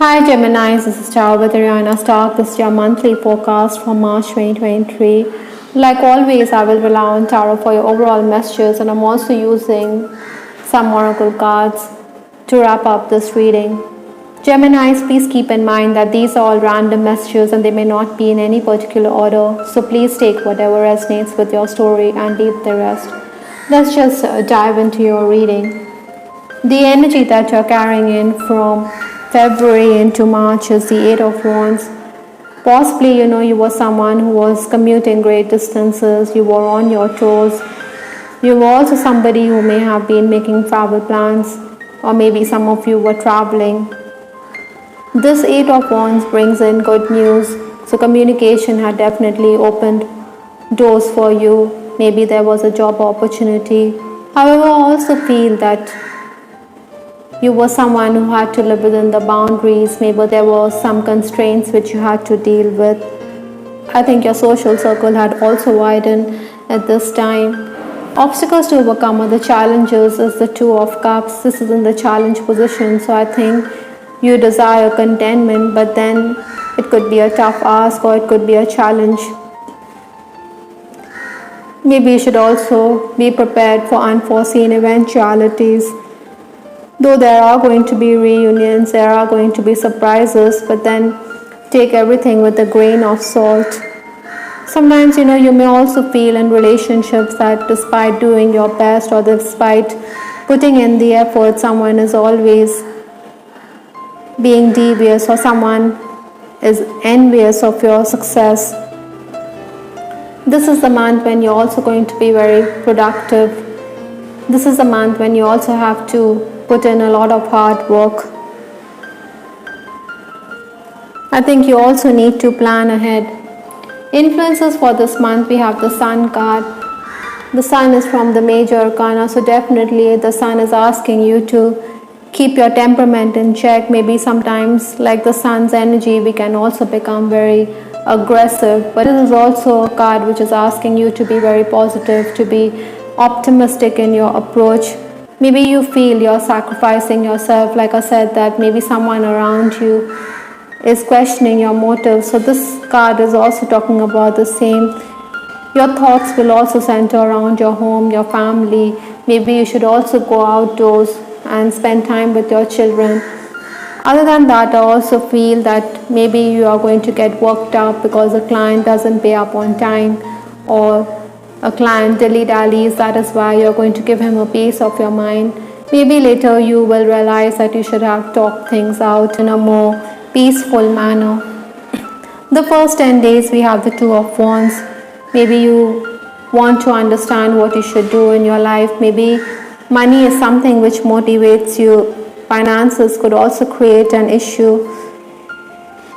Hi Gemini, this is Star with Ariana Stock. This is your monthly forecast for March 2023. Like always, I will rely on tarot for your overall messages, and I'm also using some oracle cards to wrap up this reading. Geminis, please keep in mind that these are all random messages and they may not be in any particular order, so please take whatever resonates with your story and leave the rest. Let's just dive into your reading. The energy that you're carrying in from February into March is the Eight of Wands. Possibly, you were someone who was commuting great distances, you were on your toes. You were also somebody who may have been making travel plans, or maybe some of you were traveling. This Eight of Wands brings in good news, so communication had definitely opened doors for you. Maybe there was a job opportunity. However, I also feel that you were someone who had to live within the boundaries. Maybe there were some constraints which you had to deal with. I think your social circle had also widened at this time. Obstacles to overcome are the challenges is the Two of Cups. This is in the challenge position, so I think you desire contentment, but then it could be a tough ask or it could be a challenge. Maybe you should also be prepared for unforeseen eventualities. Though there are going to be reunions, there are going to be surprises, but then take everything with a grain of salt. Sometimes, you may also feel in relationships that despite doing your best or despite putting in the effort, someone is always being devious or someone is envious of your success. This is the month when you're also going to be very productive. This is the month when you also have to put in a lot of hard work. I think you also need to plan ahead. Influences for this month, we have the Sun card. The Sun is from the major arcana, so definitely the Sun is asking you to keep your temperament in check. Maybe sometimes, like the Sun's energy, we can also become very aggressive, but it is also a card which is asking you to be very positive, to be optimistic in your approach. Maybe you feel you're sacrificing yourself. Like I said, that maybe someone around you is questioning your motives. So this card is also talking about the same. Your thoughts will also center around your home, your family. Maybe you should also go outdoors and spend time with your children. Other than that, I also feel that maybe you are going to get worked up because a client doesn't pay up on time, or a client dilly-dallies. That is why you're going to give him a piece of your mind. Maybe later you will realize that you should have talked things out in a more peaceful manner. The first 10 days we have the Two of Wands. Maybe you want to understand what you should do in your life. Maybe money is something which motivates you. Finances could also create an issue.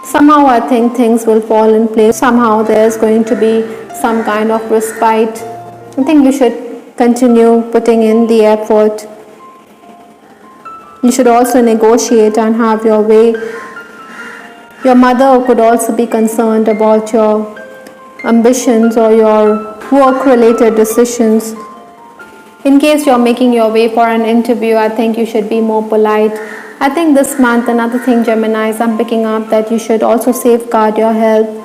Somehow I think things will fall in place. Somehow there's going to be some kind of respite. I think you should continue putting in the effort. You should also negotiate and have your way. Your mother could also be concerned about your ambitions or your work-related decisions. In case you're making your way for an interview, I think you should be more polite. I think this month, another thing, Geminis, I'm picking up that you should also safeguard your health.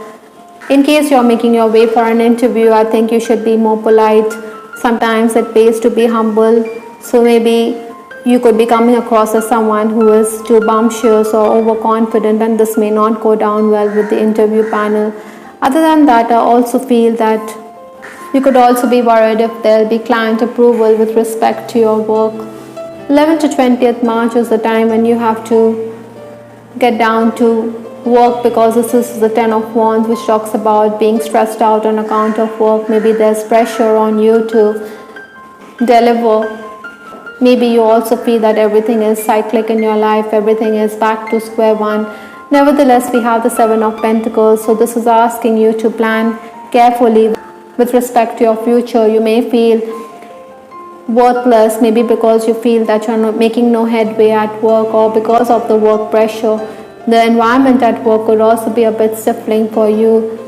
In case you're making your way for an interview, I think you should be more polite. Sometimes it pays to be humble. So maybe you could be coming across as someone who is too bumptious or overconfident, and this may not go down well with the interview panel. Other than that, I also feel that you could also be worried if there'll be client approval with respect to your work. 11th to 20th March is the time when you have to get down to work, because this is the Ten of Wands, which talks about being stressed out on account of work. Maybe there's pressure on you to deliver. Maybe you also feel that everything is cyclic in your life, everything is back to square one. Nevertheless, we have the Seven of Pentacles, so this is asking you to plan carefully with respect to your future. You may feel worthless, maybe because you feel that you're not making no headway at work, or because of the work pressure. The environment at work could also be a bit stifling for you.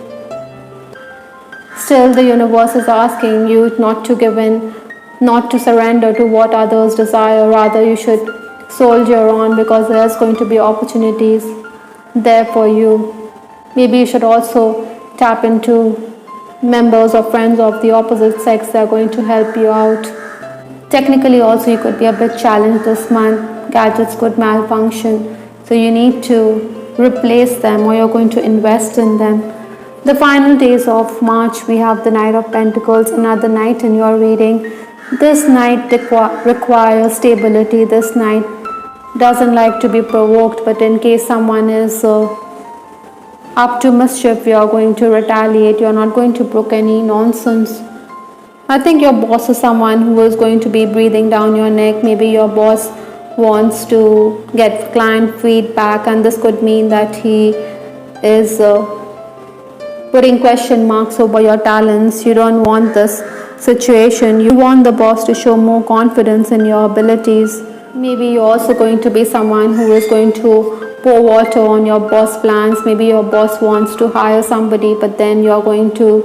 Still, the universe is asking you not to give in, not to surrender to what others desire. Rather, you should soldier on, because there's going to be opportunities. there for you. Maybe you should also tap into members or friends of the opposite sex that are going to help you out. Technically also you could be a bit challenged this month. Gadgets could malfunction, so you need to replace them or you're going to invest in them. The final days of March, we have the Knight of Pentacles, another knight in your reading. This knight requires stability. This knight doesn't like to be provoked, but in case someone is up to mischief, you are going to retaliate. You are not going to brook any nonsense. I think your boss is someone who is going to be breathing down your neck. Maybe your boss wants to get client feedback, and this could mean that he is putting question marks over your talents. You don't want this situation. You want the boss to show more confidence in your abilities. Maybe you're also going to be someone who is going to pour water on your boss plans. Maybe your boss wants to hire somebody, but then you're going to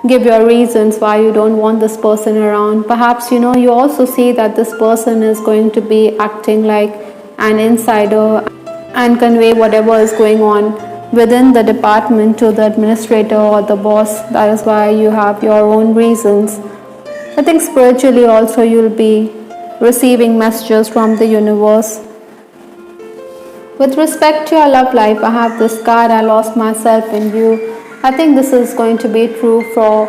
give your reasons why you don't want this person around. Perhaps you also see that this person is going to be acting like an insider and convey whatever is going on within the department to the administrator or the boss. That is why you have your own reasons. I think spiritually also you'll be receiving messages from the universe. With respect to your love life, I have this card, I lost myself in you. I think this is going to be true for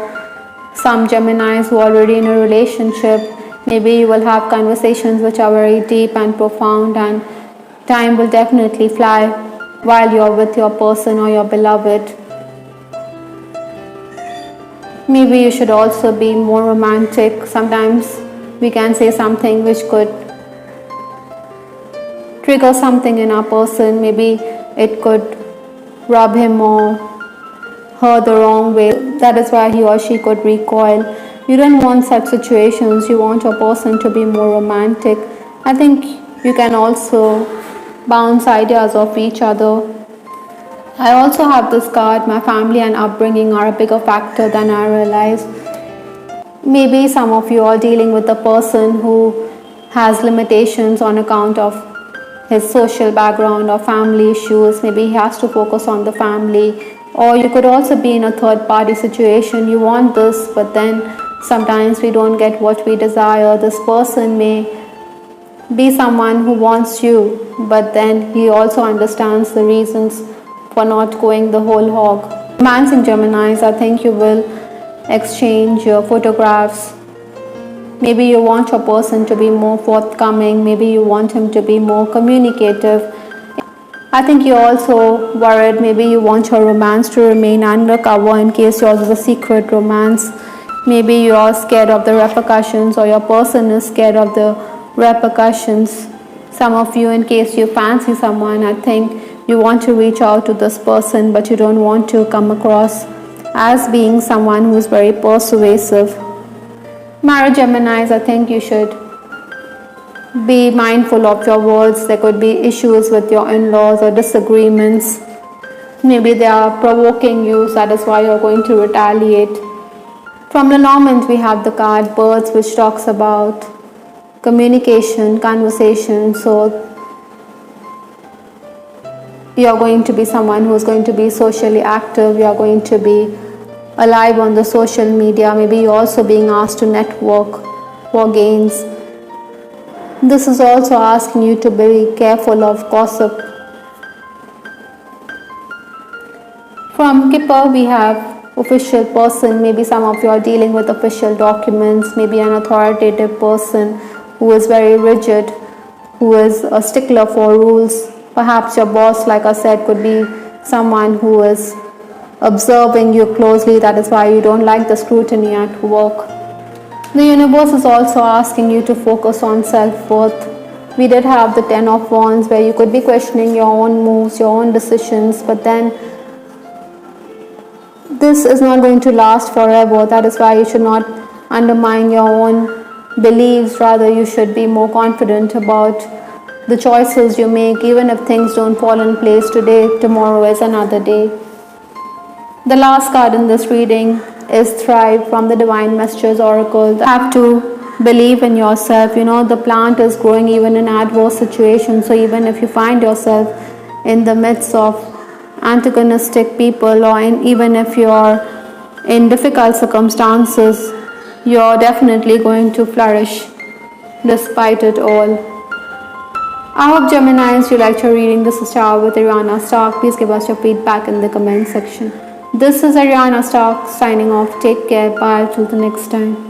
some Geminis who are already in a relationship. Maybe you will have conversations which are very deep and profound, and time will definitely fly while you're with your person or your beloved. Maybe you should also be more romantic. Sometimes we can say something which could trigger something in our person. Maybe it could rub him or her the wrong way. That is why he or she could recoil. You don't want such situations. You want your person to be more romantic. I think you can also bounce ideas off each other. I also have this card, my family and upbringing are a bigger factor than I realize. Maybe some of you are dealing with a person who has limitations on account of his social background or family issues. Maybe he has to focus on the family. Or you could also be in a third party situation. You want this, but then sometimes we don't get what we desire. This person may be someone who wants you, but then he also understands the reasons for not going the whole hog. Romancing Geminis, I think you will exchange your photographs. Maybe you want your person to be more forthcoming. Maybe you want him to be more communicative. I think you're also worried. Maybe you want your romance to remain undercover in case yours is a secret romance. Maybe you are scared of the repercussions, or your person is scared of the repercussions. Some of you, in case you fancy someone, I think you want to reach out to this person, but you don't want to come across as being someone who is very persuasive. Married Geminis, I think you should be mindful of your words. There could be issues with your in-laws or disagreements. Maybe they are provoking you, so that is why you're going to retaliate. From Lenormand, we have the card Birds, which talks about communication, conversation. So you're going to be someone who is going to be socially active. You're going to be alive on the social media. Maybe you're also being asked to network for gains. This is also asking you to be careful of gossip. From Kipper, we have official person. Maybe some of you are dealing with official documents. Maybe an authoritative person who is very rigid, who is a stickler for rules. Perhaps your boss, like I said, could be someone who is observing you closely. That is why you don't like the scrutiny at work. The universe is also asking you to focus on self-worth. We did have the 10 of Wands, where you could be questioning your own moves, your own decisions, but then this is not going to last forever. That is why you should not undermine your own beliefs. Rather, you should be more confident about the choices you make. Even if things don't fall in place today, tomorrow is another day. The last card in this reading is Thrive from the Divine Messages Oracle. You have to believe in yourself. The plant is growing even in adverse situations. So even if you find yourself in the midst of antagonistic people, or even if you're in difficult circumstances, you're definitely going to flourish despite it all. I hope Geminis, you liked your reading. This is Ciao with Ariana Stark. Please give us your feedback in the comment section. This is Ariana Stark signing off. Take care. Bye. Till the next time.